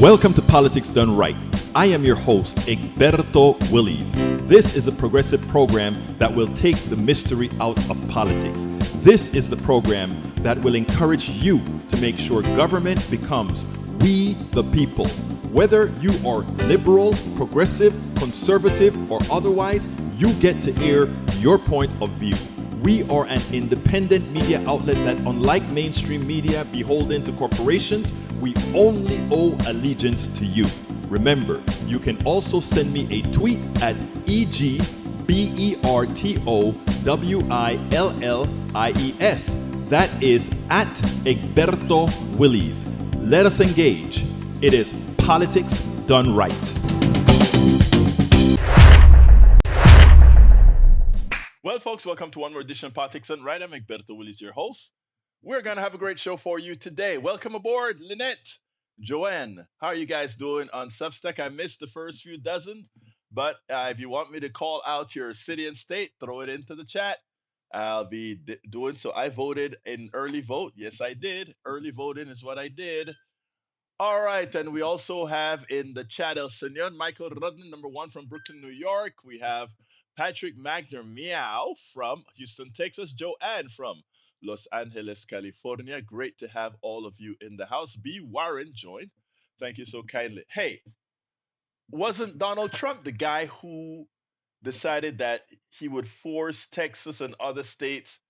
Welcome to Politics Done Right. I am your host, Egberto Willies. This is a progressive program that will take the mystery out of politics. This is the program that will encourage you to make sure government becomes we the people. Whether you are liberal, progressive, conservative, or otherwise, you get to air your point of view. We are an independent media outlet that, unlike mainstream media beholden to corporations, we only owe allegiance to you. Remember, you can also send me a tweet at EGBERTOWILLIES. That is at Egberto Willies. Let us engage. It is Politics Done Right. Well, folks, welcome to one more edition of Politics Done Right. I'm Egberto Willies, your host. We're going to have a great show for you today. Welcome aboard, Lynette, Joanne. How are you guys doing on Substack? I missed the first few dozen, but if you want me to call out your city and state, throw it into the chat. I'll be doing so. I voted in early vote. Yes, I did. Early voting is what I did. All right, and we also have in the chat El Senor Michael Rudman, number one from Brooklyn, New York. We have Patrick Magner Meow from Houston, Texas. Joanne from Los Angeles, California. Great to have all of you in the house. B. Warren joined. Thank you so kindly. Hey, wasn't Donald Trump the guy who decided that he would force Texas and other states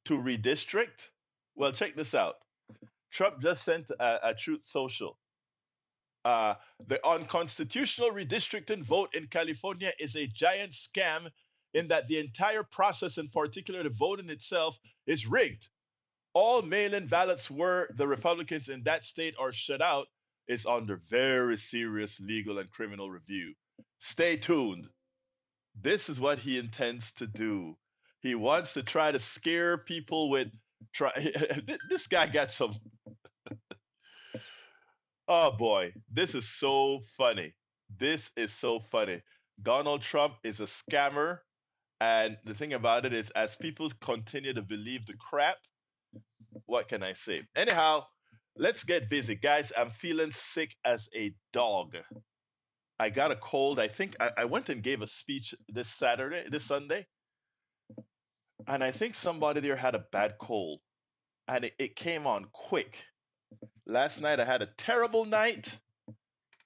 to redistrict? Well, check this out. Trump just sent a Truth Social. The unconstitutional redistricting vote in California is a giant scam in that the entire process, in particular the voting itself, is rigged. All mail-in ballots where the Republicans in that state are shut out is under very serious legal and criminal review. Stay tuned. This is what he intends to do. He wants to try to scare people with this guy got some. Oh boy, this is so funny. This is so funny. Donald Trump is a scammer. And the thing about it is, as people continue to believe the crap, what can I say? Anyhow, let's get busy. Guys, I'm feeling sick as a dog. I got a cold. I think I went and gave a speech this Sunday, and I think somebody there had a bad cold, and it came on quick. Last night I had a terrible night,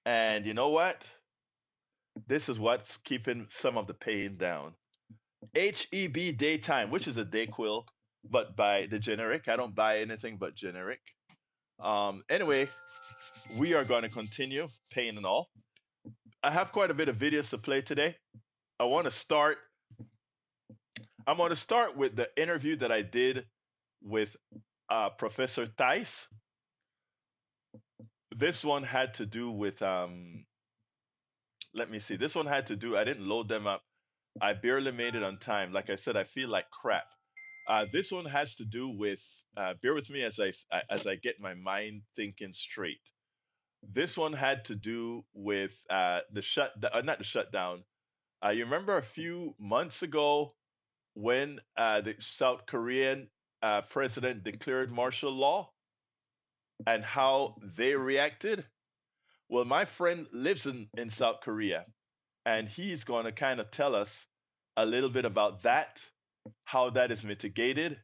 and you know what? This is what's keeping some of the pain down. HEB Daytime, which is a Dayquil, but by the generic. I don't buy anything but generic. Anyway, we are going to continue, pain and all. I have quite a bit of videos to play today. I'm going to start with the interview that I did with Professor Thijs. This one had to do with let me see. This one had to do, I didn't load them up. I barely made it on time. Like I said, I feel like crap. This one has to do with, bear with me as I get my mind thinking straight. This one had to do with not the shutdown. You remember a few months ago when the South Korean president declared martial law and how they reacted? Well, my friend lives in South Korea, and he's going to kind of tell us a little bit about that, how that is mitigated,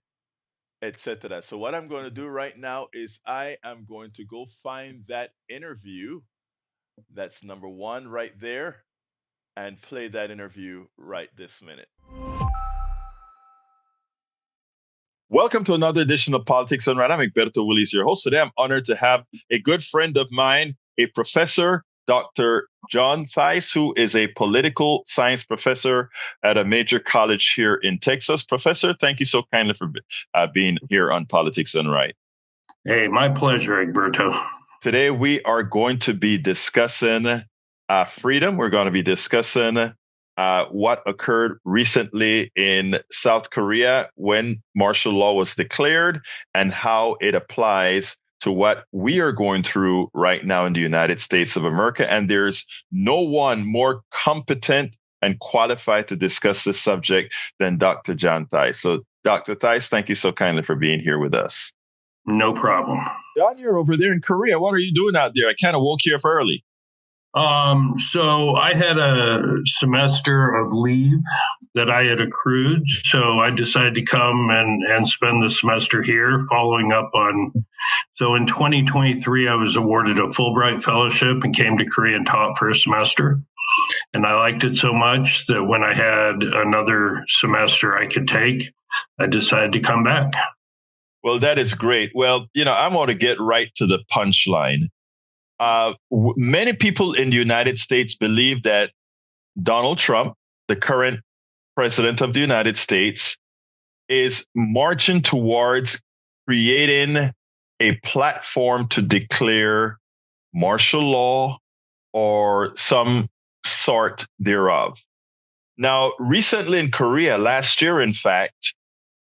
etc. So what I'm going to do right now is I am going to go find that interview. That's number one right there, and play that interview right this minute. Welcome to another edition of Politics Done Right. I'm Egberto Willies, your host. Today I'm honored to have a good friend of mine, a professor, Dr. John Thijs, who is a political science professor at a major college here in Texas. Professor, thank you so kindly for being here on Politics Done Right. Hey, my pleasure, Egberto. Today we are going to be discussing freedom. We're going to be discussing what occurred recently in South Korea when martial law was declared and how it applies to what we are going through right now in the United States of America. And there's no one more competent and qualified to discuss this subject than Dr. John Thijs. So, Dr. Thijs, thank you so kindly for being here with us. No problem. John, you're over there in Korea. What are you doing out there? I kind of woke you up early. So I had a semester of leave that I had accrued. So I decided to come and spend the semester here following up on. So in 2023, I was awarded a Fulbright fellowship and came to Korea and taught for a semester. And I liked it so much that when I had another semester I could take, I decided to come back. Well, that is great. Well, I'm going to get right to the punchline. Many people in the United States believe that Donald Trump, the current president of the United States, is marching towards creating a platform to declare martial law or some sort thereof. Now, recently in Korea, last year, in fact,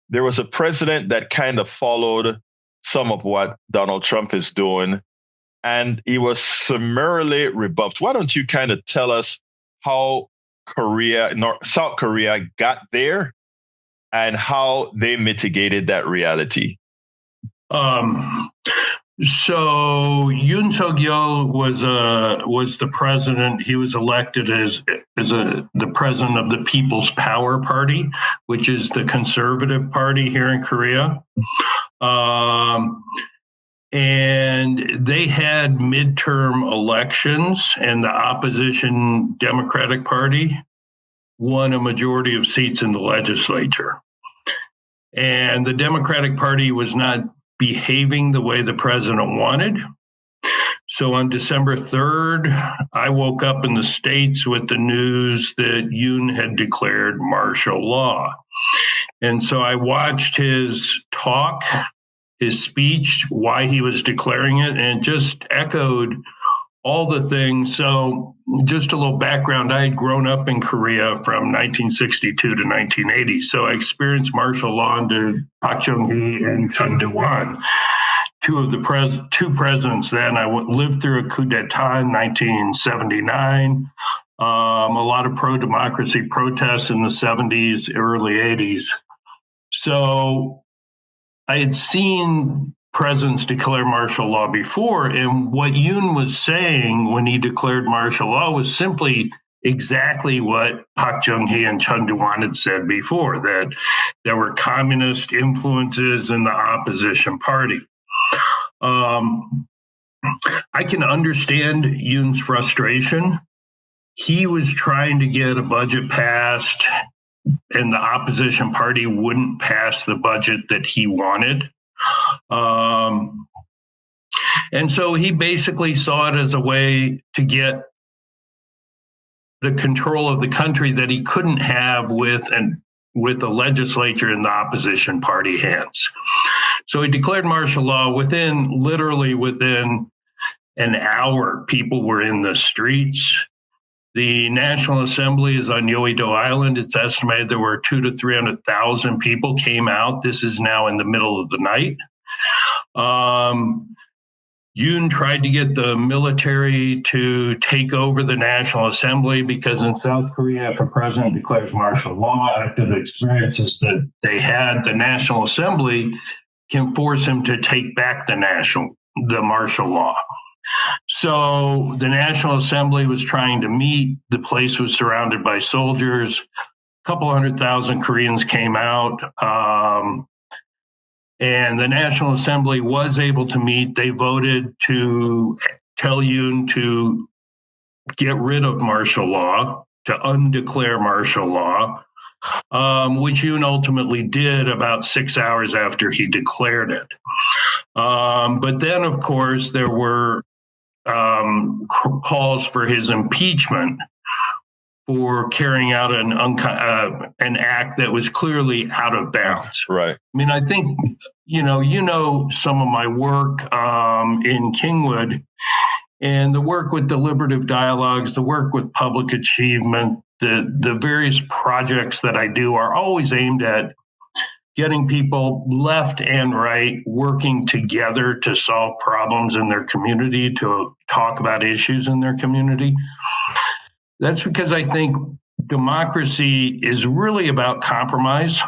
there was a president that kind of followed some of what Donald Trump is doing, and he was summarily rebuffed. Why don't you kind of tell us how South Korea got there and how they mitigated that reality? So Yoon Suk-yeol was the president. He was elected as the president of the People's Power Party, which is the conservative party here in Korea. And they had midterm elections, and the opposition Democratic Party won a majority of seats in the legislature. And the Democratic Party was not behaving the way the president wanted. So on December 3rd, I woke up in the States with the news that Yoon had declared martial law. And so I watched his talk, his speech, why he was declaring it, and it just echoed all the things. So just a little background, I had grown up in Korea from 1962 to 1980. So I experienced martial law under Park Chung-hee and Chun Doo-hwan, two presidents then. I lived through a coup d'etat in 1979, a lot of pro-democracy protests in the 70s, early 80s. So I had seen presidents declare martial law before, and what Yoon was saying when he declared martial law was simply exactly what Park Chung-hee and Chun Doo-hwan had said before, that there were communist influences in the opposition party. I can understand Yoon's frustration. He was trying to get a budget passed, and the opposition party wouldn't pass the budget that he wanted. And so he basically saw it as a way to get the control of the country that he couldn't have with the legislature in the opposition party hands. So he declared martial law. Literally within an hour, people were in the streets. The National Assembly is on Yeouido Island. It's estimated there were 200,000 to 300,000 people came out. This is now in the middle of the night. Yoon tried to get the military to take over the National Assembly because in South Korea, if a president declares martial law after the experiences that they had, the National Assembly can force him to take back the martial law. So the National Assembly was trying to meet. The place was surrounded by soldiers. A couple 100,000 Koreans came out. And the National Assembly was able to meet. They voted to tell Yoon to get rid of martial law, to undeclare martial law, which Yoon ultimately did about 6 hours after he declared it. But then, of course, there were calls for his impeachment for carrying out an act that was clearly out of bounds. Right. I mean, I think, you know some of my work in Kingwood, and the work with deliberative dialogues, the work with public achievement, the various projects that I do are always aimed at getting people left and right working together to solve problems in their community, to talk about issues in their community. That's because I think democracy is really about compromise.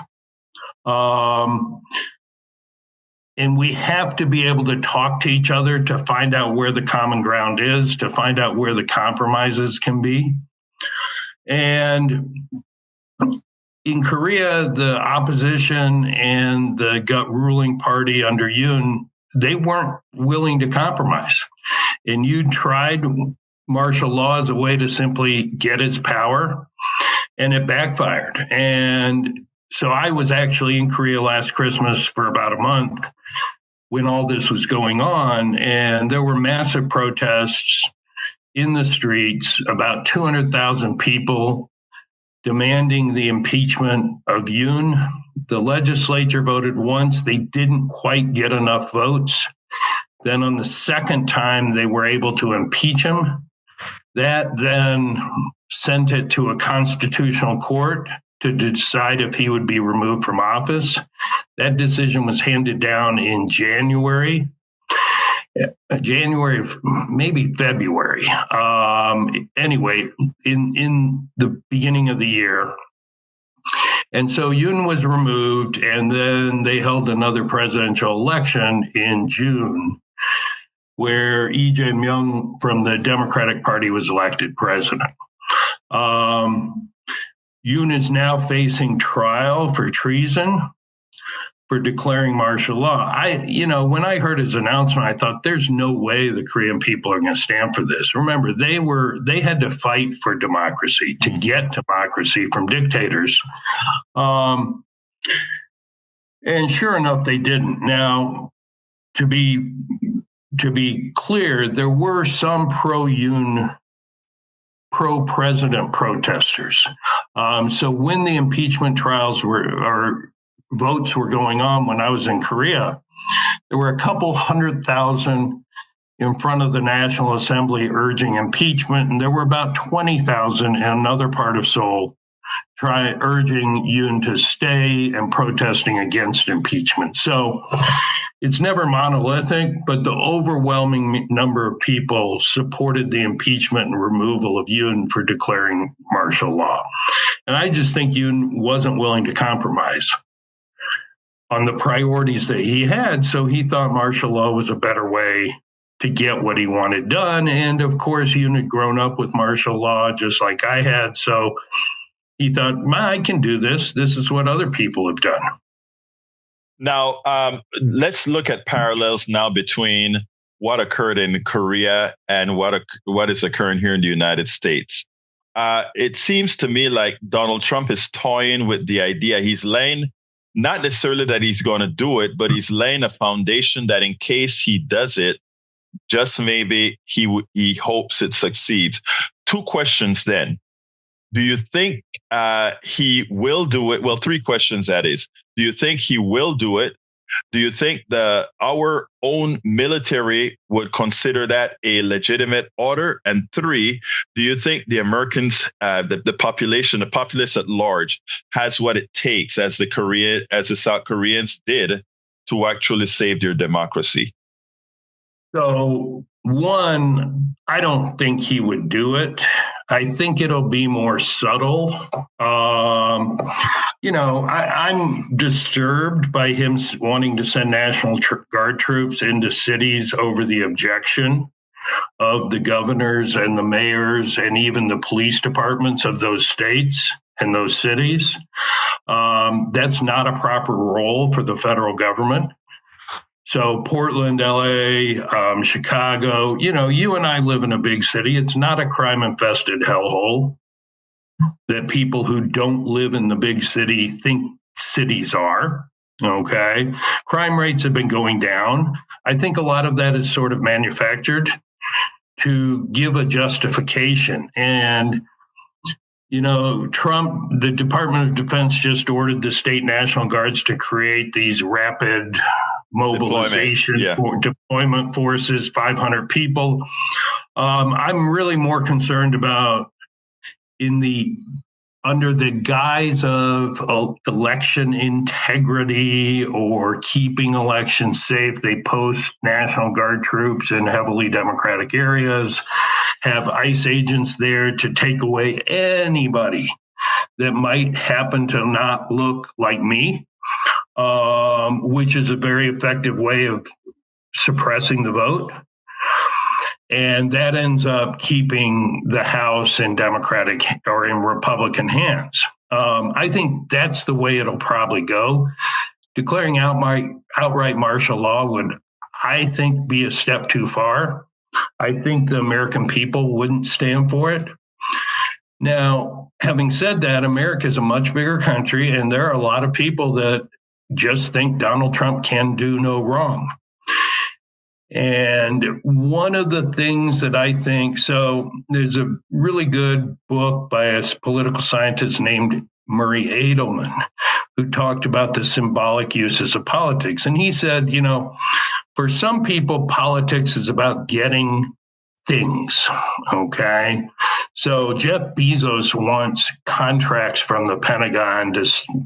And we have to be able to talk to each other to find out where the common ground is, to find out where the compromises can be. And in Korea, the opposition and the ruling party under Yoon, they weren't willing to compromise. And Yoon tried martial law as a way to simply get its power, and it backfired. And so I was actually in Korea last Christmas for about a month when all this was going on, and there were massive protests in the streets, about 200,000 people demanding the impeachment of Yoon. The legislature voted once. They didn't quite get enough votes. Then on the second time, they were able to impeach him. That then sent it to a constitutional court to decide if he would be removed from office. That decision was handed down in January, maybe February. Anyway, in the beginning of the year. And so Yoon was removed, and then they held another presidential election in June, where Lee Jae-myung from the Democratic Party was elected president. Yoon is now facing trial for treason for declaring martial law. When I heard his announcement, I thought there's no way the Korean people are going to stand for this. Remember, they had to fight for democracy, to get democracy from dictators. And sure enough, they didn't. Now, to be clear, there were some pro-Yoon, pro-president protesters. So when the impeachment trials or votes were going on when I was in Korea, there were a couple 100,000 in front of the National Assembly urging impeachment, and there were about 20,000 in another part of Seoul urging Yoon to stay and protesting against impeachment. So it's never monolithic, but the overwhelming number of people supported the impeachment and removal of Yoon for declaring martial law. And I just think Yoon wasn't willing to compromise on the priorities that he had. So he thought martial law was a better way to get what he wanted done. And of course, Yoon had grown up with martial law just like I had. So he thought, I can do this. This is what other people have done. Now, let's look at parallels now between what occurred in Korea and what is occurring here in the United States. It seems to me like Donald Trump is toying with the idea. He's laying, not necessarily that he's going to do it, but he's laying a foundation that in case he does it, just maybe he hopes it succeeds. Two questions then. Do you think he will do it? Well, three questions, that is. Do you think he will do it? Do you think our own military would consider that a legitimate order? And three, do you think the Americans, the populace at large, has what it takes, as the South Koreans did, to actually save their democracy? So, one, I don't think he would do it. I think it'll be more subtle. I'm disturbed by him wanting to send National Guard troops into cities over the objection of the governors and the mayors and even the police departments of those states and those cities. That's not a proper role for the federal government. So Portland, LA, Chicago, you and I live in a big city. It's not a crime-infested hellhole that people who don't live in the big city think cities are, okay? Crime rates have been going down. I think a lot of that is sort of manufactured to give a justification. And, Trump, the Department of Defense just ordered the state National Guards to create these rapid mobilization deployment forces, 500 people. I'm really more concerned about under the guise of election integrity or keeping elections safe, they post National Guard troops in heavily Democratic areas, have ICE agents there to take away anybody that might happen to not look like me. which is a very effective way of suppressing the vote. And that ends up keeping the House in Democratic or in Republican hands. I think that's the way it'll probably go. Declaring outright martial law would, I think, be a step too far. I think the American people wouldn't stand for it. Now, having said that, America is a much bigger country, and there are a lot of people that just think Donald Trump can do no wrong. And one of the things that I think, so there's a really good book by a political scientist named Murray Edelman, who talked about the symbolic uses of politics. And he said, for some people, politics is about getting things. Okay. So Jeff Bezos wants contracts from the Pentagon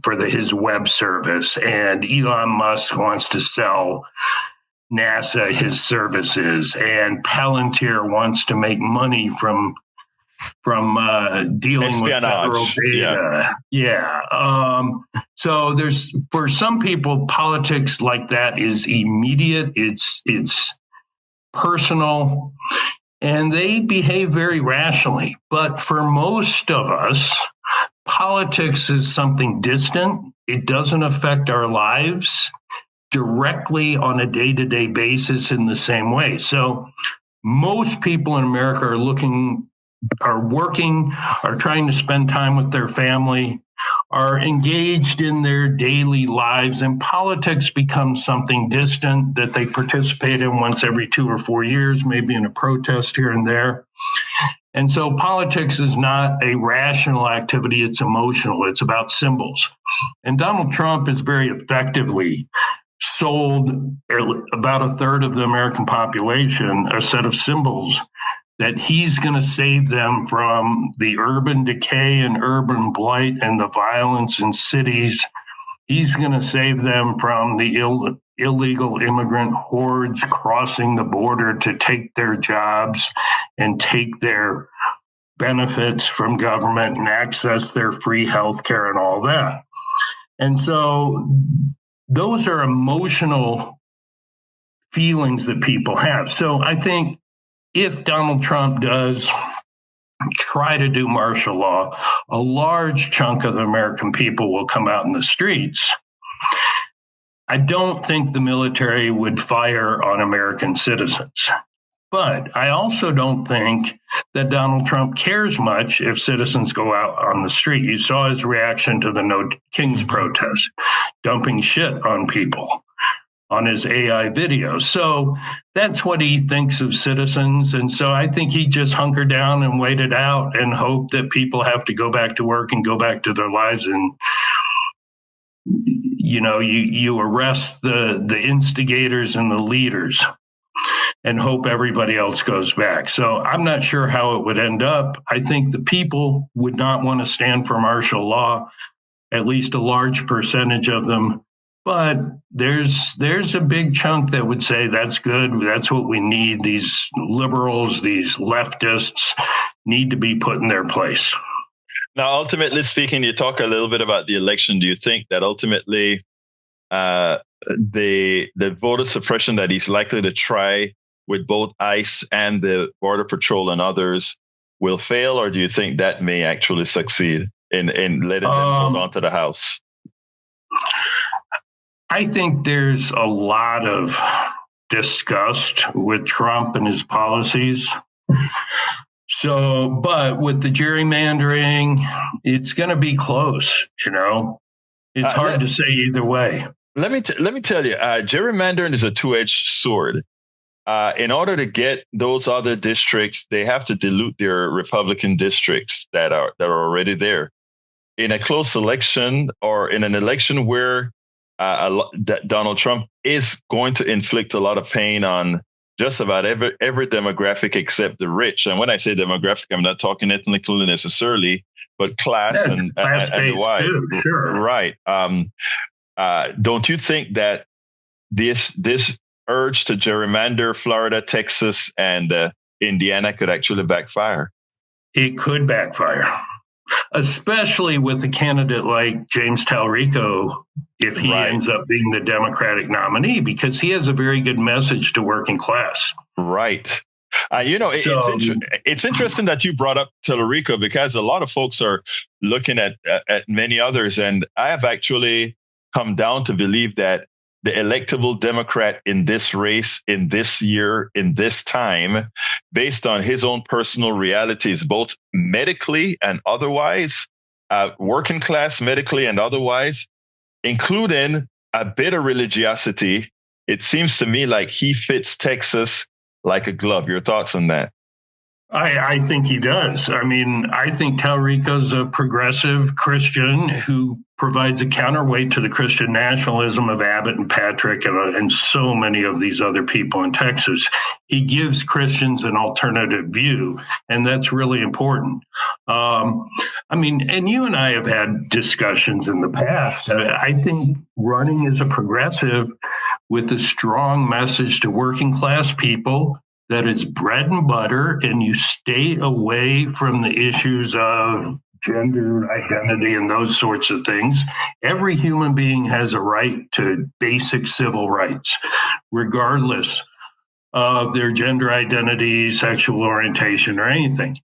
for his web service, and Elon Musk wants to sell NASA his services, and Palantir wants to make money from dealing espionage with federal data. Yeah. So there's, for some people, politics like that is immediate. It's personal, and they behave very rationally. But for most of us, politics is something distant. It doesn't affect our lives directly on a day-to-day basis in the same way. So most people in America are working, are trying to spend time with their family, are engaged in their daily lives, and politics becomes something distant that they participate in once every 2 or 4 years, maybe in a protest here and there. And so politics is not a rational activity, it's emotional, it's about symbols. And Donald Trump has very effectively sold about a third of the American population a set of symbols that he's going to save them from the urban decay and urban blight and the violence in cities. He's going to save them from the illegal immigrant hordes crossing the border to take their jobs and take their benefits from government and access their free health care and all that. And so those are emotional feelings that people have. So I think if Donald Trump does try to do martial law, a large chunk of the American people will come out in the streets. I don't think the military would fire on American citizens. But I also don't think that Donald Trump cares much if citizens go out on the street. You saw his reaction to the No Kings protest, dumping shit on people on his AI video. So that's what he thinks of citizens. And so I think he just hunkered down and waited out and hoped that people have to go back to work and go back to their lives. And, you arrest the instigators and the leaders and hope everybody else goes back. So I'm not sure how it would end up. I think the people would not want to stand for martial law, at least a large percentage of them. But there's a big chunk that would say that's good. That's what we need. These liberals, these leftists need to be put in their place. Now, ultimately speaking, you talk a little bit about the election. Do you think that ultimately the voter suppression that he's likely to try with both ICE and the Border Patrol and others will fail, or do you think that may actually succeed in letting them hold on to the House? I think there's a lot of disgust with Trump and his policies. So, but with the gerrymandering, it's going to be close, It's hard to say either way. Let me tell you, gerrymandering is a two-edged sword. In order to get those other districts, they have to dilute their Republican districts that are already there. In a close election or in an election where Donald Trump is going to inflict a lot of pain on just about every demographic except the rich. And when I say demographic, I'm not talking ethnically necessarily, but class and the wide. Sure. Right. Don't you think that this urge to gerrymander Florida, Texas, and Indiana could actually backfire? It could backfire. especially with a candidate like James Talrico, if he Right. ends up being the Democratic nominee, because he has a very good message to working class. Right. So, It's interesting that you brought up Tellurico, because a lot of folks are looking at many others, and I have actually come down to believe that the electable Democrat in this race, in this year, in this time, based on his own personal realities, both medically and otherwise, working class medically and otherwise, including a bit of religiosity, it seems to me like he fits Texas like a glove. Your thoughts on that? I think he does. I mean, I think Talrico's a progressive Christian who provides a counterweight to the Christian nationalism of Abbott and Patrick and so many of these other people in Texas. He gives Christians an alternative view, and that's really important. I mean, and you and I have had discussions in the past. I think running as a progressive with a strong message to working class people that it's bread and butter, and you stay away from the issues of gender identity and those sorts of things. Every human being has a right to basic civil rights, regardless of their gender identity, sexual orientation, or anything.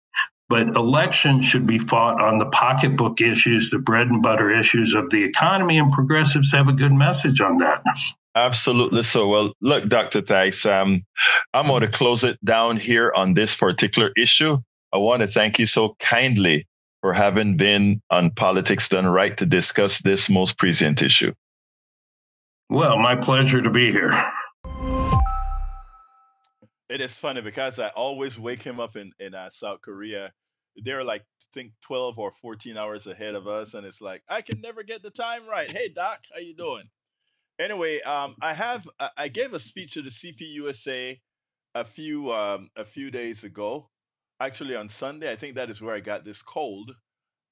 But elections should be fought on the pocketbook issues, the bread and butter issues of the economy, and progressives have a good message on that. Absolutely. So, well, look, Dr. Theis, I'm going to close it down here on this particular issue. I want to thank you so kindly for having been on Politics Done Right to discuss this most present issue. Well, my pleasure to be here. It is funny because I always wake him up in South Korea. They're like, I think 12 or 14 hours ahead of us. And it's like, I can never get the time right. Hey, Doc, how you doing? Anyway, I gave a speech to the CPUSA a few days ago. Actually, on Sunday, I think that is where I got this cold,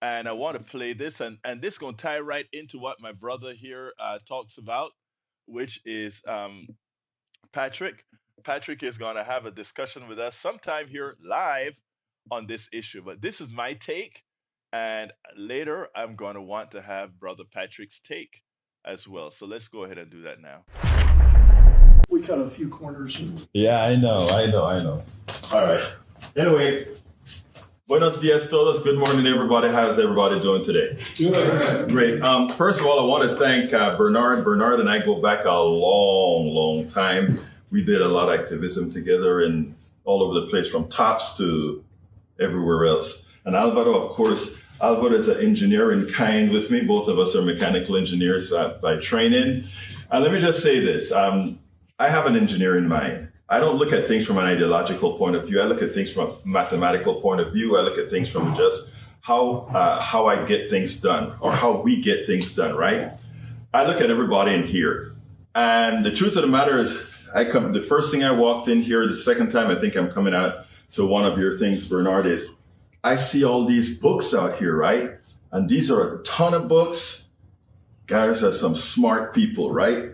and I want to play this, and this is gonna tie right into what my brother here talks about, which is Patrick. Patrick is gonna have a discussion with us sometime here live on this issue. But this is my take, and later I'm gonna want to have brother Patrick's take as well. So let's go ahead and do that now. We cut a few corners. Yeah, I know. All right. Anyway, buenos dias todos. Good morning, everybody. How's everybody doing today? Good. Great. First of all, I want to thank Bernard. Bernard and I go back a long, long time. We did a lot of activism together and all over the place, from TOPS to everywhere else. And Alvaro, of course, Alvaro is an engineer in kind with me. Both of us are mechanical engineers by training. And let me just say this. I have an engineering mind. I don't look at things from an ideological point of view. I look at things from a mathematical point of view. I look at things from just how I get things done, or how we get things done, right? I look at everybody in here. And the truth of the matter is, the first thing I walked in here, the second time I think I'm coming out to one of your things, Bernard, is I see all these books out here, right? And these are a ton of books. Guys are some smart people, right?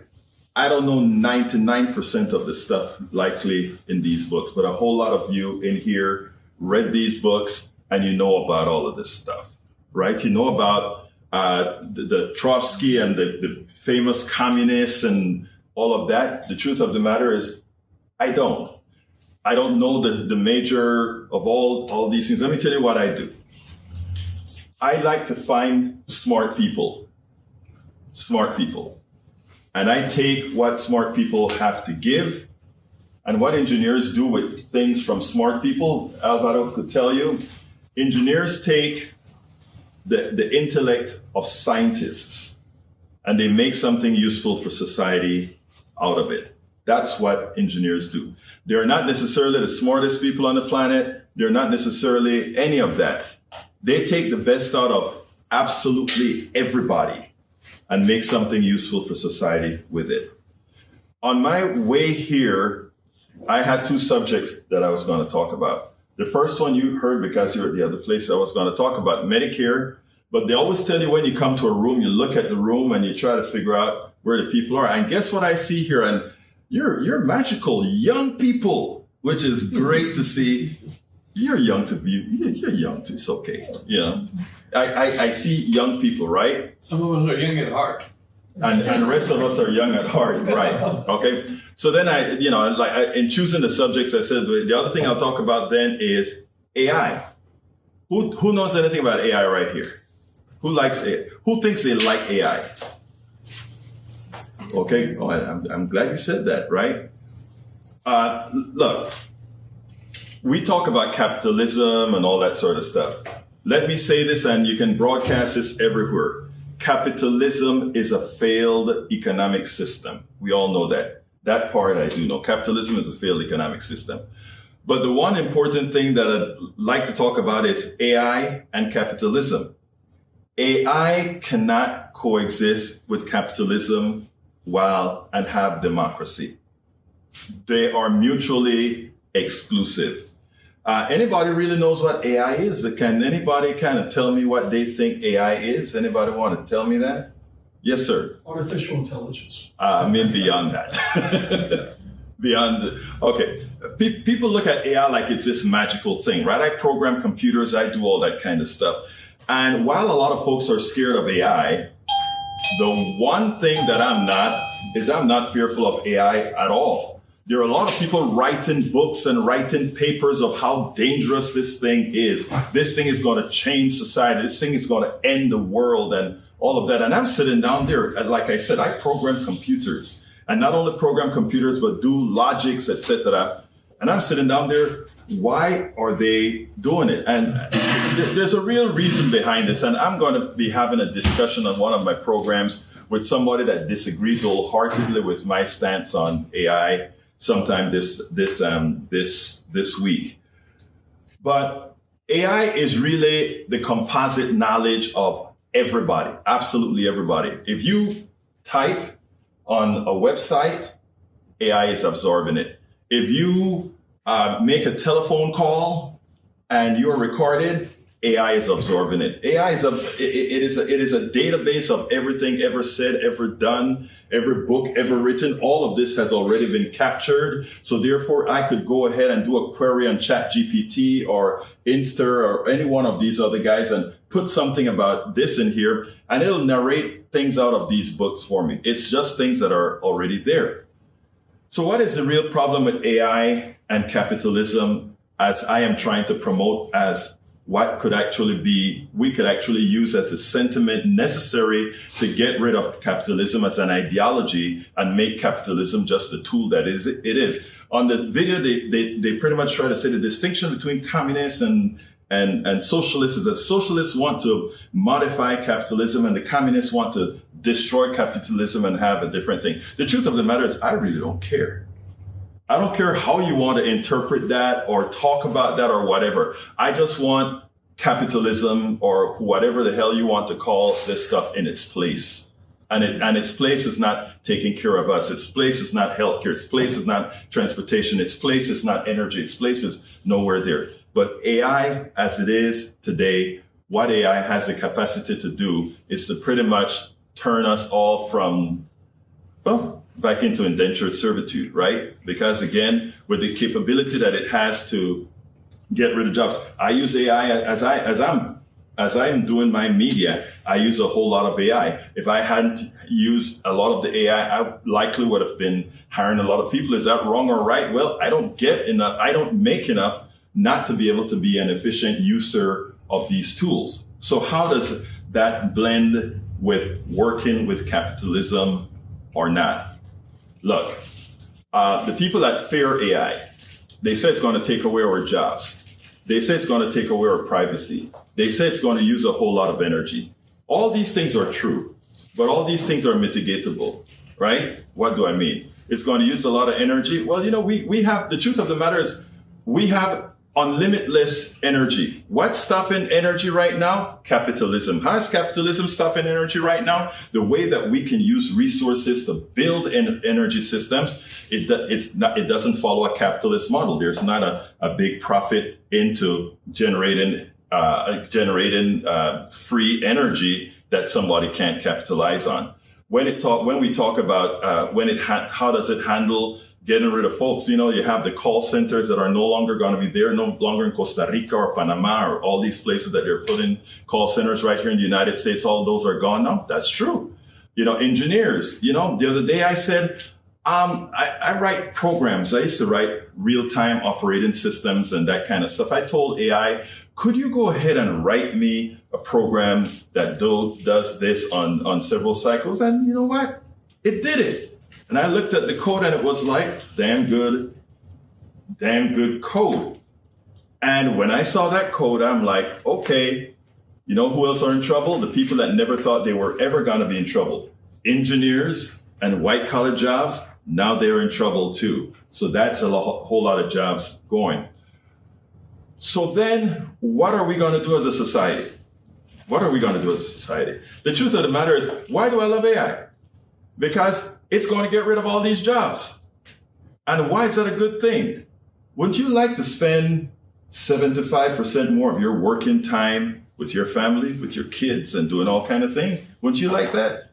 I don't know 99% of the stuff likely in these books, but a whole lot of you in here read these books and you know about all of this stuff, right? You know about the Trotsky and the famous communists and all of that. The truth of the matter is, I don't know the major of all these things. Let me tell you what I do. I like to find smart people. And I take what smart people have to give and what engineers do with things from smart people. Alvaro could tell you, engineers take the intellect of scientists and they make something useful for society out of it. That's what engineers do. They're not necessarily the smartest people on the planet. They're not necessarily any of that. They take the best out of absolutely everybody and make something useful for society with it. On my way here, I had two subjects that I was going to talk about. The first one you heard because you're at the other place. I was going to talk about Medicare, but they always tell you when you come to a room, you look at the room and you try to figure out where the people are. And guess what I see here? And you're magical young people, which is great to see. You're young to be. You're young to. It's okay. You know, I see young people, right? Some of us are young at heart. And the rest of us are young at heart, right? Okay. So then in choosing the subjects, I said the other thing I'll talk about then is AI. Who knows anything about AI right here? Who likes AI? Who thinks they like AI? Okay. Oh, I'm glad you said that, right? Look, we talk about capitalism and all that sort of stuff. Let me say this, and you can broadcast this everywhere. Capitalism is a failed economic system. We all know that. That part I do know. Capitalism is a failed economic system. But the one important thing that I'd like to talk about is AI and capitalism. AI cannot coexist with capitalism and have democracy. They are mutually exclusive. Anybody really knows what AI is? Can anybody kind of tell me what they think AI is? Anybody want to tell me that? Yes, sir. Artificial intelligence. I mean, beyond that. Okay. People look at AI like it's this magical thing, right? I program computers. I do all that kind of stuff. And while a lot of folks are scared of AI, the one thing that I'm not fearful of AI at all. There are a lot of people writing books and writing papers of how dangerous this thing is. This thing is going to change society. This thing is going to end the world and all of that. And I'm sitting down there, and like I said, I program computers. And not only program computers, but do logics, etc. And I'm sitting down there, why are they doing it? And there's a real reason behind this. And I'm going to be having a discussion on one of my programs with somebody that disagrees wholeheartedly with my stance on AI sometime this week. But AI is really the composite knowledge of everybody, absolutely everybody. If you type on a website, AI is absorbing it. If you make a telephone call and you're recorded, AI is absorbing it. AI is it is a database of everything ever said, ever done, every book ever written. All of this has already been captured. So therefore, I could go ahead and do a query on ChatGPT or Insta or any one of these other guys and put something about this in here, and it'll narrate things out of these books for me. It's just things that are already there. So what is the real problem with AI and capitalism, as I am trying to promote as what we could actually use as a sentiment necessary to get rid of capitalism as an ideology and make capitalism just the tool that it is. On the video, they pretty much try to say the distinction between communists and socialists is that socialists want to modify capitalism and the communists want to destroy capitalism and have a different thing. The truth of the matter is, I really don't care. I don't care how you want to interpret that or talk about that or whatever. I just want capitalism or whatever the hell you want to call this stuff in its place. And its place is not taking care of us. Its place is not healthcare. Its place is not transportation. Its place is not energy. Its place is nowhere there. But AI, as it is today, what AI has the capacity to do is to pretty much turn us all from, back into indentured servitude, right? Because again, with the capability that it has to get rid of jobs, I use AI as I'm doing my media. I use a whole lot of AI. If I hadn't used a lot of the AI, I likely would have been hiring a lot of people. Is that wrong or right? Well, I don't get enough. I don't make enough not to be able to be an efficient user of these tools. So how does that blend with working with capitalism or not? Look, the people that fear AI, they say it's going to take away our jobs. They say it's going to take away our privacy. They say it's going to use a whole lot of energy. All these things are true, but all these things are mitigatable, right? What do I mean? It's going to use a lot of energy. Well, we have, the truth of the matter is we have unlimitless energy. What's stopping energy right now? Capitalism. How is capitalism stopping energy right now? The way that we can use resources to build energy systems, it doesn't follow a capitalist model. There's not a big profit into generating free energy that somebody can't capitalize on. When we talk about how does it handle getting rid of folks. You have the call centers that are no longer going to be there, no longer in Costa Rica or Panama or all these places that they're putting call centers right here in the United States. All those are gone now. That's true. Engineers, the other day I said, I write programs. I used to write real-time operating systems and that kind of stuff. I told AI, could you go ahead and write me a program that does this on several cycles? And you know what? It did it. And I looked at the code and it was like, damn good code. And when I saw that code, I'm like, okay, you know who else are in trouble? The people that never thought they were ever going to be in trouble. Engineers and white-collar jobs, now they're in trouble too. So that's a whole lot of jobs going. So then what are we going to do as a society? The truth of the matter is, why do I love AI? Because it's going to get rid of all these jobs. And why is that a good thing? Wouldn't you like to spend 75% more of your working time with your family, with your kids, and doing all kind of things? Wouldn't you like that?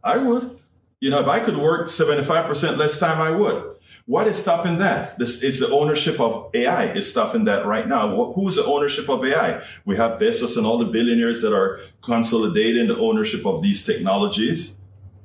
I would. If I could work 75% less time, I would. What is stopping that? It's the ownership of AI is stopping that right now. Who's the ownership of AI? We have Bezos and all the billionaires that are consolidating the ownership of these technologies.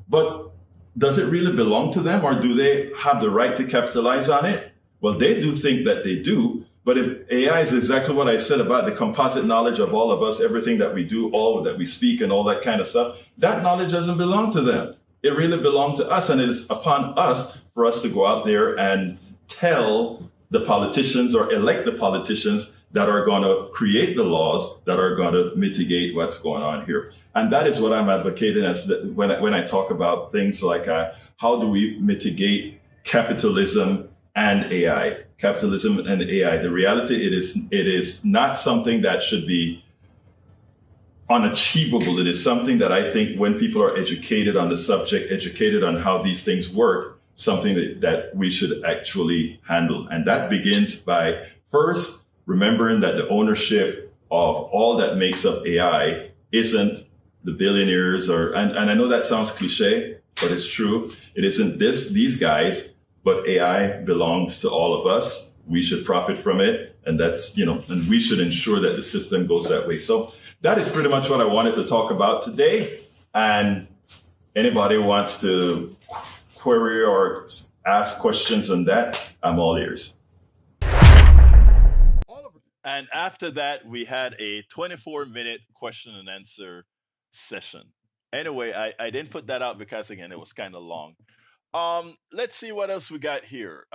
But does it really belong to them, or do they have the right to capitalize on it? Well, they do think that they do. But if AI is exactly what I said about the composite knowledge of all of us, everything that we do, all that we speak and all that kind of stuff, that knowledge doesn't belong to them. It really belongs to us, and it is upon us for us to go out there and tell the politicians or elect the politicians that are going to create the laws that are going to mitigate what's going on here. And that is what I'm advocating when I talk about things like how do we mitigate capitalism and AI. Capitalism and AI. The reality, it is not something that should be unachievable. It is something that I think when people are educated on the subject, educated on how these things work, something that we should actually handle. And that begins by first remembering that the ownership of all that makes up AI isn't the billionaires and I know that sounds cliche, but it's true. It isn't these guys, but AI belongs to all of us. We should profit from it. And that's, and we should ensure that the system goes that way. So that is pretty much what I wanted to talk about today. And anybody wants to query or ask questions on that, I'm all ears. And after that, we had a 24-minute question and answer session. Anyway, I didn't put that out because, again, it was kind of long. Let's see what else we got here.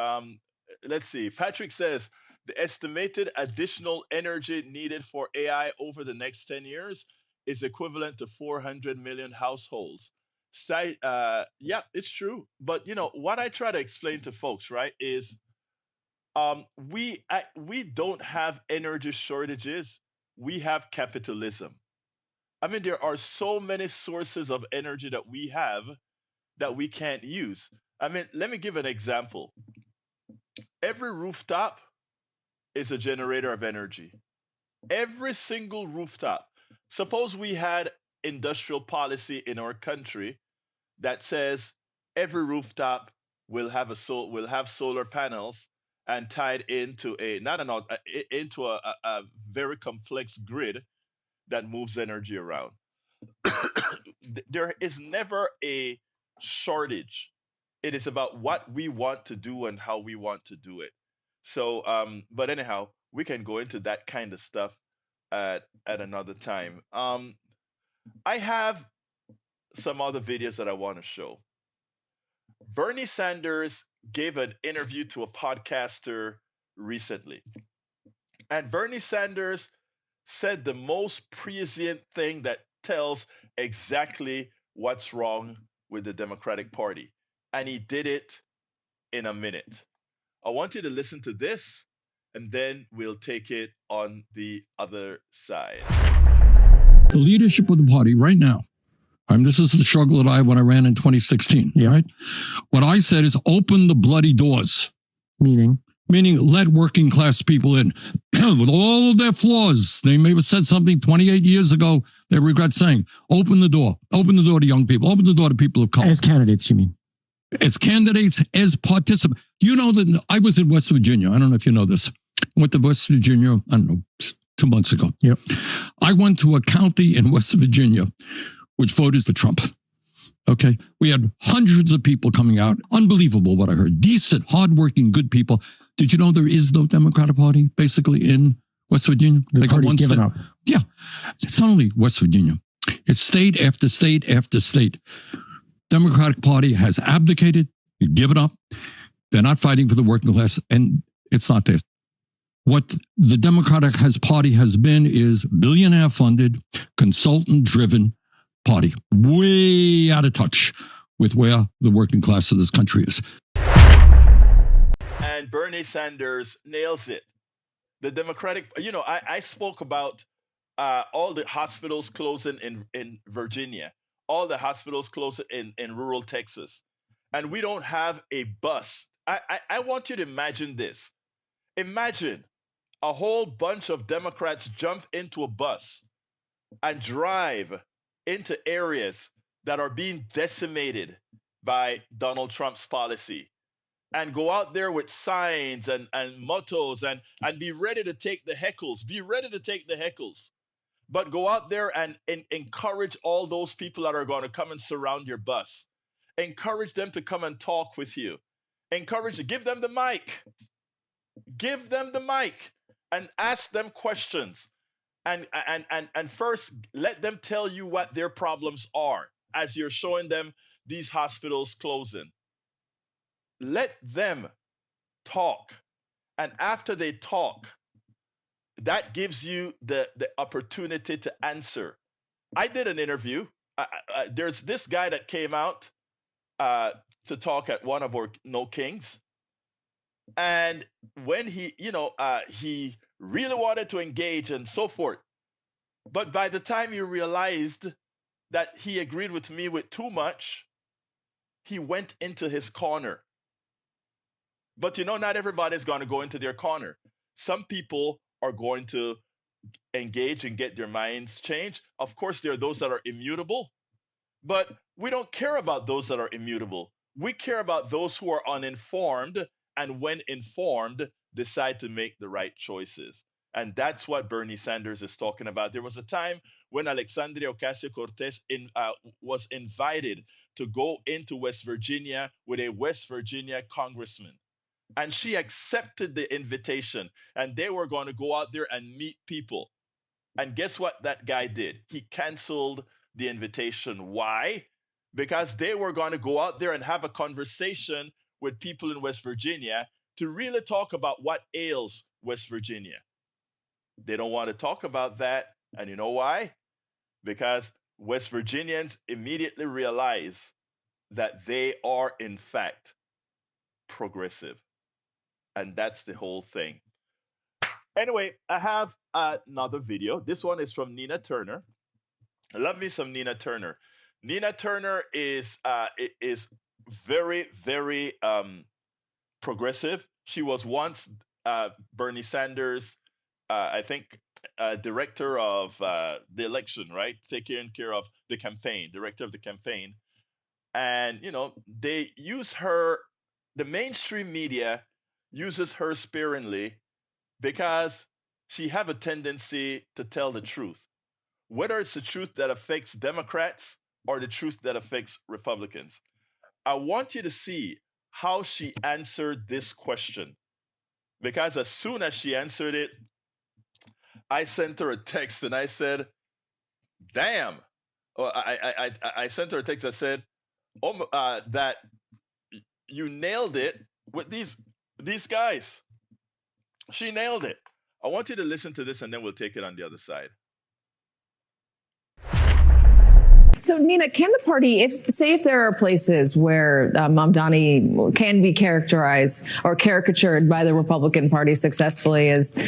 Let's see. Patrick says, the estimated additional energy needed for AI over the next 10 years is equivalent to 400 million households. Yeah, it's true. But, what I try to explain to folks, right, is we don't have energy shortages. We have capitalism. I mean, there are so many sources of energy that we have that we can't use. I mean, let me give an example. Every rooftop is a generator of energy. Every single rooftop. Suppose we had industrial policy in our country that says every rooftop will have solar panels and tied into a very complex grid that moves energy around. There is never a shortage. It is about what we want to do and how we want to do it. So, but anyhow, we can go into that kind of stuff at another time. I have some other videos that I want to show. Bernie Sanders gave an interview to a podcaster recently, and Bernie Sanders said the most prescient thing that tells exactly what's wrong with the Democratic Party, and he did it in a minute. I want you to listen to this, and then we'll take it on the other side. The leadership of the party right now, this is the struggle that I had when I ran in 2016, right? What I said is open the bloody doors. Meaning let working class people in with all of their flaws. They may have said something 28 years ago they regret saying. Open the door. Open the door to young people. Open the door to people of color. As candidates, you mean? as candidates, as participants. You know that I was in West Virginia. I don't know if you know this. I went to West Virginia, I don't know, 2 months ago. Yep. I went to a county in West Virginia which voted for Trump. Okay. We had hundreds of people coming out. Unbelievable what I heard. Decent, hardworking, good people. Did you know there is no Democratic Party basically in West Virginia? The party's given up. Yeah. It's not only West Virginia. It's state after state after state. Democratic Party has abdicated, given up. They're not fighting for the working class, and it's not this. What the Democratic Party has been is billionaire-funded, consultant-driven party, way out of touch with where the working class of this country is. And Bernie Sanders nails it. The Democratic, I spoke about all the hospitals closing in Virginia, all the hospitals closing in rural Texas, and we don't have a bus. I want you to imagine this. Imagine a whole bunch of Democrats jump into a bus and drive into areas that are being decimated by Donald Trump's policy, and go out there with signs and mottos and be ready to take the heckles. Be ready to take the heckles. But go out there and encourage all those people that are going to come and surround your bus. Encourage them to come and talk with you. Give them the mic. Give them the mic and ask them questions. And first, let them tell you what their problems are as you're showing them these hospitals closing. Let them talk. And after they talk, that gives you the opportunity to answer. I did an interview. There's this guy that came out to talk at one of our No Kings. And when he really wanted to engage and so forth. But by the time you realized that he agreed with me with too much, he went into his corner. But not everybody's going to go into their corner. Some people are going to engage and get their minds changed. Of course, there are those that are immutable, but we don't care about those that are immutable. We care about those who are uninformed, and when informed, decide to make the right choices. And that's what Bernie Sanders is talking about. There was a time when Alexandria Ocasio-Cortez was invited to go into West Virginia with a West Virginia congressman. And she accepted the invitation, and they were going to go out there and meet people. And guess what that guy did? He canceled the invitation. Why? Because they were going to go out there and have a conversation with people in West Virginia to really talk about what ails West Virginia. They don't want to talk about that. And you know why? Because West Virginians immediately realize that they are, in fact, progressive. And that's the whole thing. Anyway, I have another video. This one is from Nina Turner. I love me some Nina Turner. Nina Turner is very, very progressive. She was once Bernie Sanders, I think, director of the election, right? Taking care of the campaign, director of the campaign. And, they use her, the mainstream media uses her sparingly because she have a tendency to tell the truth, whether it's the truth that affects Democrats or the truth that affects Republicans. I want you to see how she answered this question, because as soon as she answered it, I sent her a text and I said, damn. I sent her a text that said, that you nailed it with these guys. She nailed it. I want you to listen to this and then we'll take it on the other side. So, Nina, can the party, if there are places where Mamdani can be characterized or caricatured by the Republican Party successfully as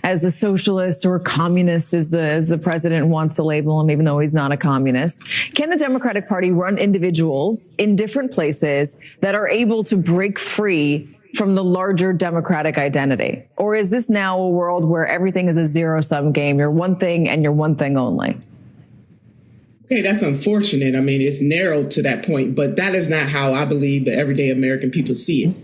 a socialist or a communist, as the president wants to label him, even though he's not a communist, can the Democratic Party run individuals in different places that are able to break free from the larger Democratic identity? Or is this now a world where everything is a zero-sum game? You're one thing and you're one thing only? Okay, that's unfortunate. I mean, it's narrowed to that point, but that is not how I believe the everyday American people see it.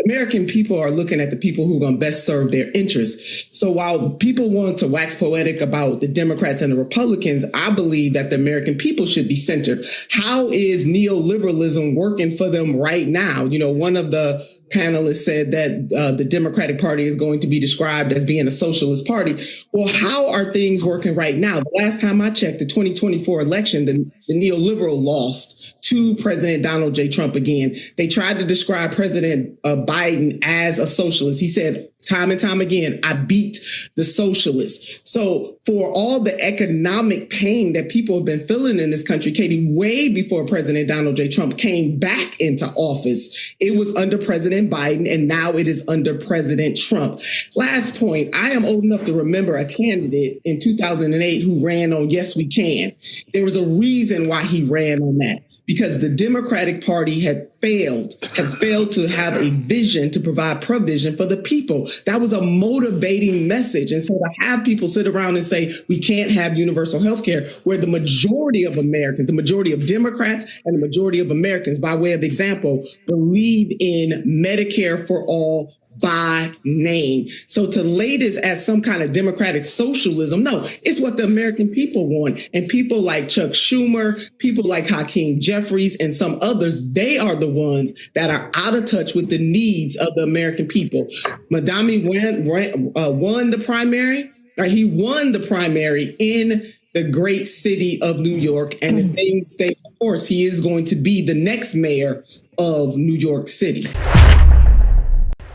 American people are looking at the people who are going to best serve their interests. So while people want to wax poetic about the Democrats and the Republicans, I believe that the American people should be centered. How is neoliberalism working for them right now? You know, one of the panelists said that the Democratic Party is going to be described as being a socialist party. Well, how are things working right now? The last time I checked, the 2024 election, the neoliberal lost to President Donald J. Trump again. They tried to describe President Biden as a socialist. He said time and time again, I beat the socialists. So for all the economic pain that people have been feeling in this country, Katie, way before President Donald J. Trump came back into office, it was under President Biden, and now it is under President Trump. Last point, I am old enough to remember a candidate in 2008 who ran on Yes We Can. There was a reason why he ran on that, because the Democratic Party had failed to have a vision to provide provision for the people. That was a motivating message. And so to have people sit around and say, we can't have universal health care, where the majority of Americans, the majority of Democrats and the majority of Americans, by way of example, believe in Medicare for all by name. So to lay this as some kind of democratic socialism, no, it's what the American people want. And people like Chuck Schumer, people like Hakeem Jeffries, and some others, they are the ones that are out of touch with the needs of the American people. Madami won the primary, or he won the primary in the great city of New York. And if things stay the course, he is going to be the next mayor of New York City.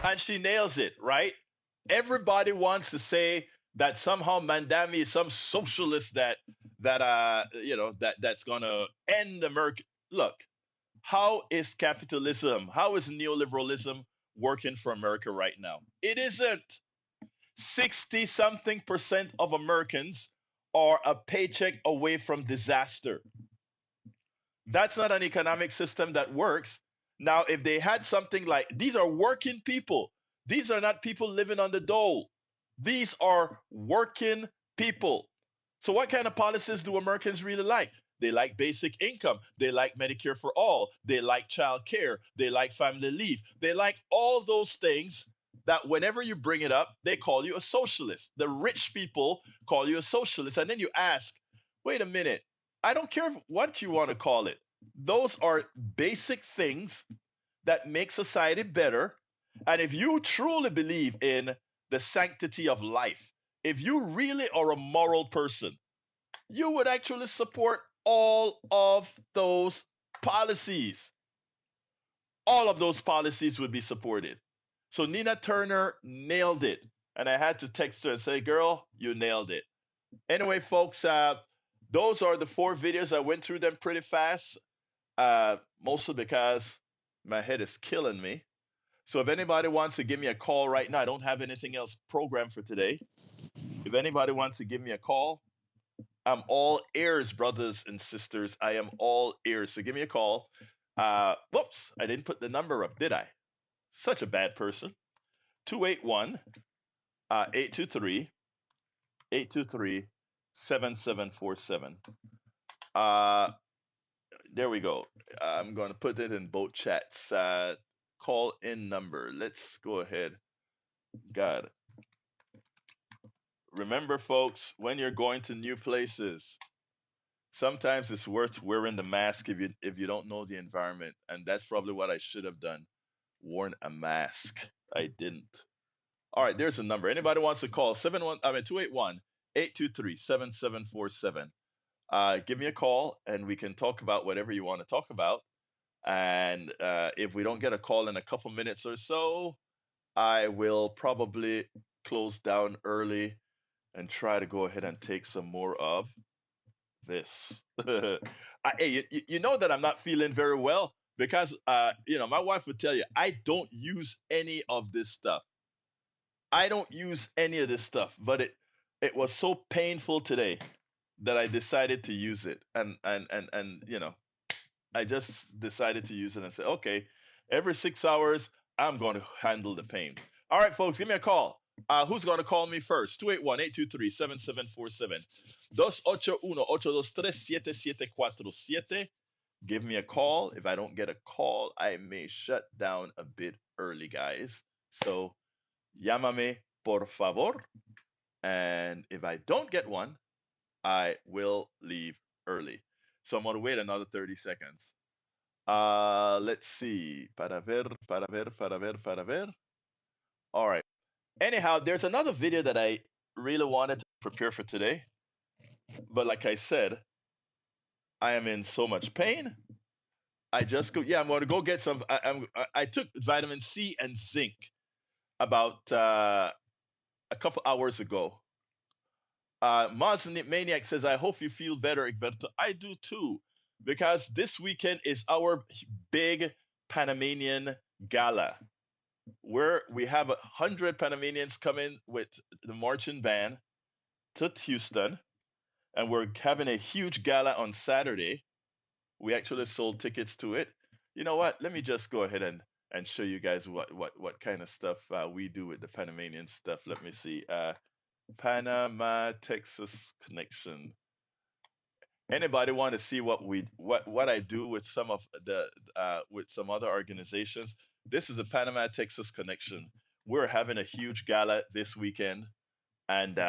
And she nails it, right? Everybody wants to say that somehow Mandami is some socialist that's gonna end America. Look, how is capitalism, how is neoliberalism working for America right now? It isn't. 60 something percent of Americans are a paycheck away from disaster. That's not an economic system that works. Now, if they had something like, these are working people. These are not people living on the dole. These are working people. So what kind of policies do Americans really like? They like basic income. They like Medicare for all. They like child care. They like family leave. They like all those things that whenever you bring it up, they call you a socialist. The rich people call you a socialist. And then you ask, wait a minute, I don't care what you want to call it. Those are basic things that make society better. And if you truly believe in the sanctity of life, if you really are a moral person, you would actually support all of those policies. All of those policies would be supported. So Nina Turner nailed it. And I had to text her and say, girl, you nailed it. Anyway, folks, those are the 4 videos. I went through them pretty fast, mostly because my head is killing me. So if anybody wants to give me a call right now, I don't have anything else programmed for today. If anybody wants to give me a call, I'm all ears, brothers and sisters. I am all ears. So give me a call. Whoops, I didn't put the number up, did I? Such a bad person. 281 823 7747. There we go. I'm going to put it in both chats. Call in number. Let's go ahead. God. Remember, folks, when you're going to new places, sometimes it's worth wearing the mask if you don't know the environment. And that's probably what I should have done. Worn a mask. I didn't. All right, there's a number. Anybody wants to call 281 823 7747. Give me a call and we can talk about whatever you want to talk about. And if we don't get a call in a couple minutes or so, I will probably close down early and try to go ahead and take some more of this. Hey, you know that I'm not feeling very well because, my wife would tell you, I don't use any of this stuff. I don't use any of this stuff, but it was so painful today that I decided to use it. And I just decided to use it and say, okay, every 6 hours, I'm going to handle the pain. All right, folks, give me a call. Who's going to call me first? 281-823-7747. 281-823-7747. Give me a call. If I don't get a call, I may shut down a bit early, guys. So, llámame por favor. And if I don't get one, I will leave early. So I'm going to wait another 30 seconds. Let's see. Para ver. All right. Anyhow, there's another video that I really wanted to prepare for today. But like I said, I am in so much pain. I'm going to go get some. I took vitamin C and zinc about a couple hours ago. Mars Maniac says, I hope you feel better, Egberto. I do too, because this weekend is our big Panamanian gala, where we have 100 Panamanians coming with the marching band to Houston, and we're having a huge gala on Saturday. We actually sold tickets to it. You know what? Let me just go ahead and show you guys what kind of stuff we do with the Panamanian stuff. Let me see. Panama Texas connection. Anybody want to see what I do with some of the with some other organizations? This is the Panama Texas connection. We're having a huge gala this weekend, and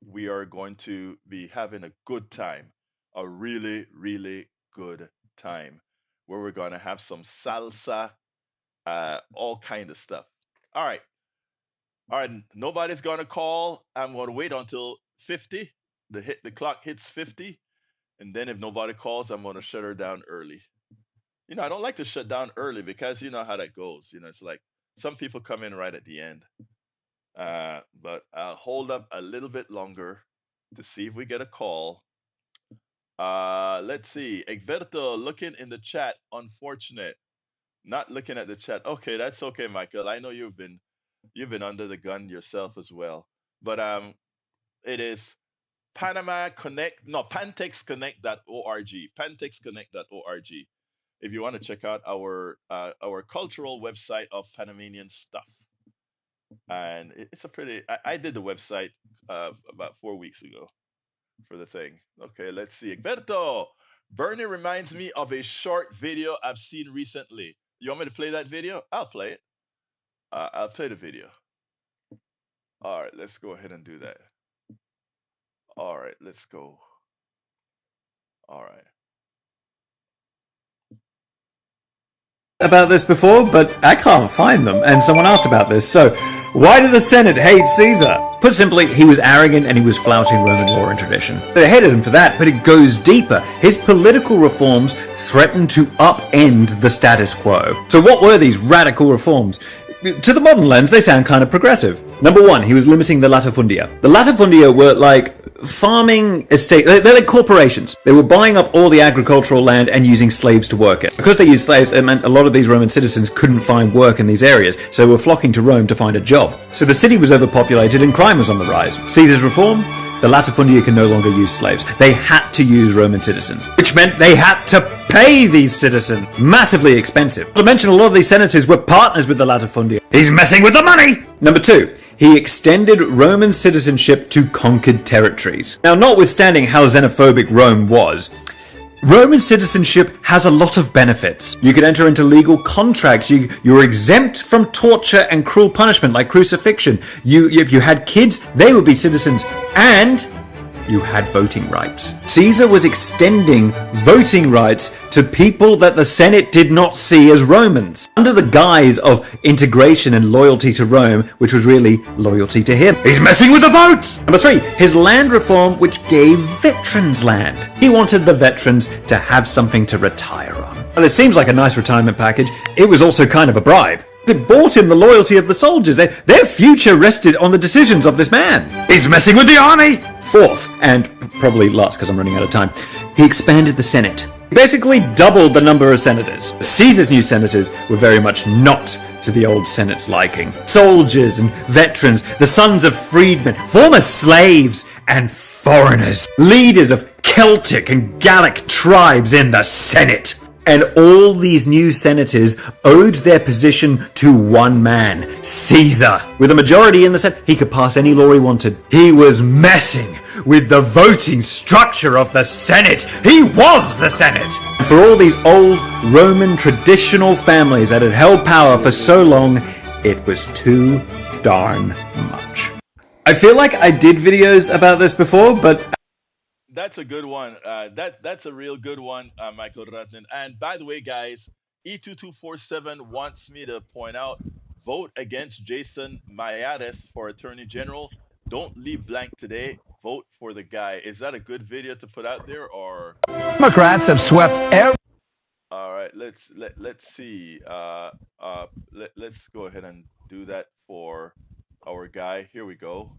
we are going to be having a good time, a really, really good time, where we're going to have some salsa, all kind of stuff. All right, nobody's going to call. I'm going to wait until 50. The clock hits 50, and then if nobody calls, I'm going to shut her down early. I don't like to shut down early because you know how that goes. It's like some people come in right at the end. But I'll hold up a little bit longer to see if we get a call. Let's see. Egberto, looking in the chat, unfortunate. Not looking at the chat. Okay, that's okay, Michael. I know you've been under the gun yourself as well. But it is pantexconnect.org. Pantexconnect.org. If you want to check out our cultural website of Panamanian stuff. And it's a pretty. I did the website about 4 weeks ago for the thing. Okay, let's see. Egberto, Bernie reminds me of a short video I've seen recently. You want me to play that video? I'll play it. I'll play the video. All right, let's go ahead and do that. All right, let's go. All right. About this before, but I can't find them, and someone asked about this. So, why did the Senate hate Caesar? Put simply, he was arrogant and he was flouting Roman law and tradition. They hated him for that, but it goes deeper. His political reforms threatened to upend the status quo. So what were these radical reforms? To the modern lens, they sound kind of progressive. Number one, he was limiting the latifundia. The latifundia were like farming estate. They're like corporations. They were buying up all the agricultural land and using slaves to work it. Because they used slaves, it meant a lot of these Roman citizens couldn't find work in these areas, so they were flocking to Rome to find a job. So the city was overpopulated and crime was on the rise. Caesar's reform? The latifundia could no longer use slaves. They had to use Roman citizens, which meant they had to pay these citizens. Massively expensive. Not to mention, a lot of these senators were partners with the latifundia. He's messing with the money! Number two, he extended Roman citizenship to conquered territories. Now, notwithstanding how xenophobic Rome was, Roman citizenship has a lot of benefits. You could enter into legal contracts. You're exempt from torture and cruel punishment like crucifixion. If you had kids, they would be citizens, and you had voting rights. Caesar was extending voting rights to people that the Senate did not see as Romans, under the guise of integration and loyalty to Rome, which was really loyalty to him. He's messing with the votes! Number three, his land reform, which gave veterans land. He wanted the veterans to have something to retire on. Now, this seems like a nice retirement package. It was also kind of a bribe. It bought him the loyalty of the soldiers. Their future rested on the decisions of this man. He's messing with the army! Fourth, and probably last because I'm running out of time, he expanded the Senate. He basically doubled the number of senators. Caesar's new senators were very much not to the old Senate's liking. Soldiers and veterans, the sons of freedmen, former slaves and foreigners, leaders of Celtic and Gallic tribes in the Senate. And all these new senators owed their position to one man, Caesar. With a majority in the Senate, he could pass any law he wanted. He was messing with the voting structure of the Senate. He was the Senate. For all these old Roman traditional families that had held power for so long, it was too darn much. I feel like I did videos about this before, but That's a good one. That's a real good one, Michael Ratnan. And by the way, guys, E2247 wants me to point out: vote against Jason Miyares for Attorney General. Don't leave blank today. Vote for the guy. Is that a good video to put out there, or? Democrats have swept every. All right, let's see. Let's go ahead and do that for our guy. Here we go.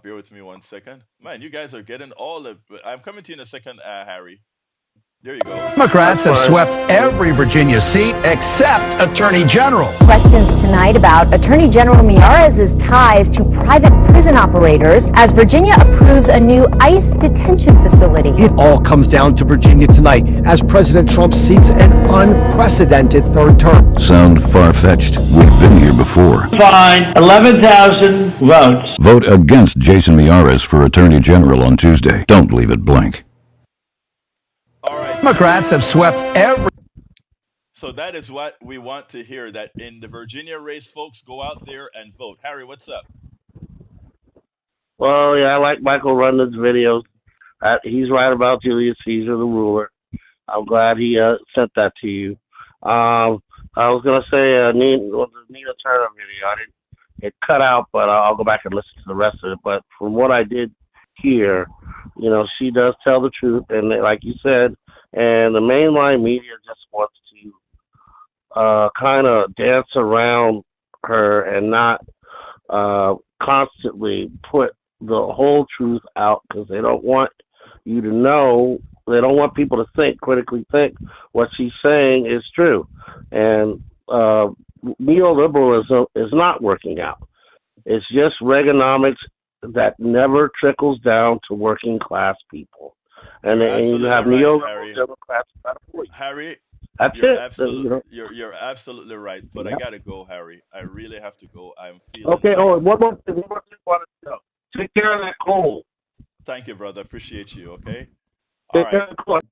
Bear with me 1 second. Man, you guys are getting all of. I'm coming to you in a second, Harry. There you go. Democrats have swept every Virginia seat except Attorney General. Questions tonight about Attorney General Miyares' ties to private prison operators as Virginia approves a new ICE detention facility. It all comes down to Virginia tonight as President Trump seeks an unprecedented third term. Sound far-fetched? We've been here before. Fine. 11,000 votes. Vote against Jason Miyares for Attorney General on Tuesday. Don't leave it blank. All right. Democrats have swept every. So that is what we want to hear, that in the Virginia race, folks, go out there and vote. Harry, what's up? Well, yeah, I like Michael Rundon's videos. He's right about Julius Caesar, the ruler. I'm glad he sent that to you. I was going to say the Nina Turner video. It cut out, but I'll go back and listen to the rest of it. But from what I did hear, you know, she does tell the truth. And like you said, and the mainline media just wants to kind of dance around her and not constantly put the whole truth out, because they don't want you to know, they don't want people to critically think what she's saying is true. And neoliberalism is not working out. It's just Reaganomics that never trickles down to working class people. And you have neoliberal Democrats. Harry, that's you're it. You're absolutely right. But I gotta go, Harry. I really have to go. I'm feeling. Okay. Oh, one more thing. Take care of that cold. Thank you, brother. Appreciate you. Okay. Take care of the cold.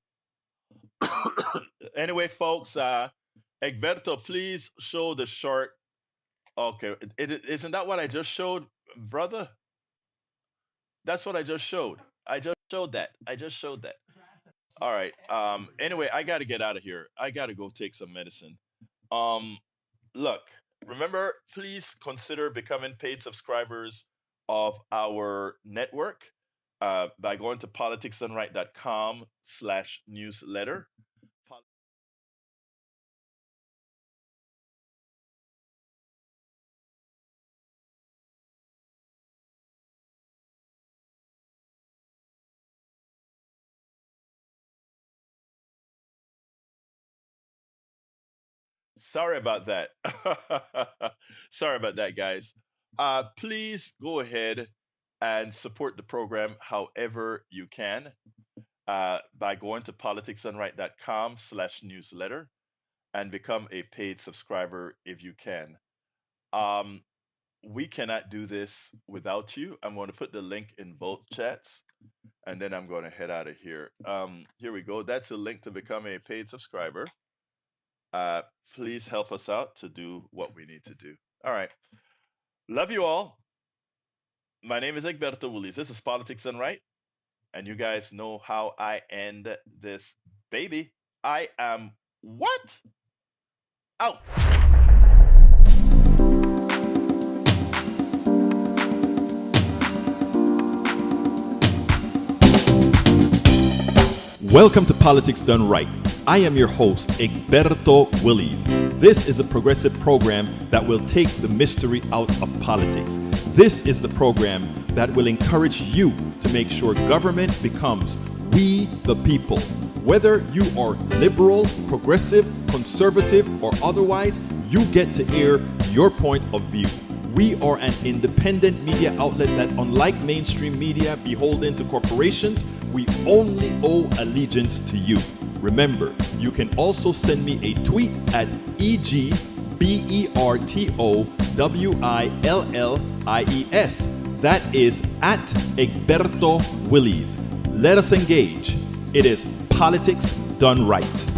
Anyway, folks, Egberto, please show the short. Okay, isn't that what I just showed, brother? That's what I just showed. I just showed that. All right. Anyway, I got to get out of here. I got to go take some medicine. Look, remember, please consider becoming paid subscribers of our network by going to politicsdoneright.com/newsletter. Sorry about that. Sorry about that, guys. Please go ahead and support the program however you can by going to politicsdoneright.com/newsletter and become a paid subscriber if you can. We cannot do this without you. I'm going to put the link in both chats, and then I'm going to head out of here. Here we go. That's the link to become a paid subscriber. Please help us out to do what we need to do. All right. Love you all. My name is Egberto Willis. This is Politics Done Right. And you guys know how I end this baby. I am what? Out. Welcome to Politics Done Right. I am your host, Egberto Willis. This is a progressive program that will take the mystery out of politics. This is the program that will encourage you to make sure government becomes we the people. Whether you are liberal, progressive, conservative, or otherwise, you get to air your point of view. We are an independent media outlet that, unlike mainstream media beholden to corporations, we only owe allegiance to you. Remember, you can also send me a tweet at EGBERTOWILLIES. That is at Egberto Willies. Let us engage. It is politics done right.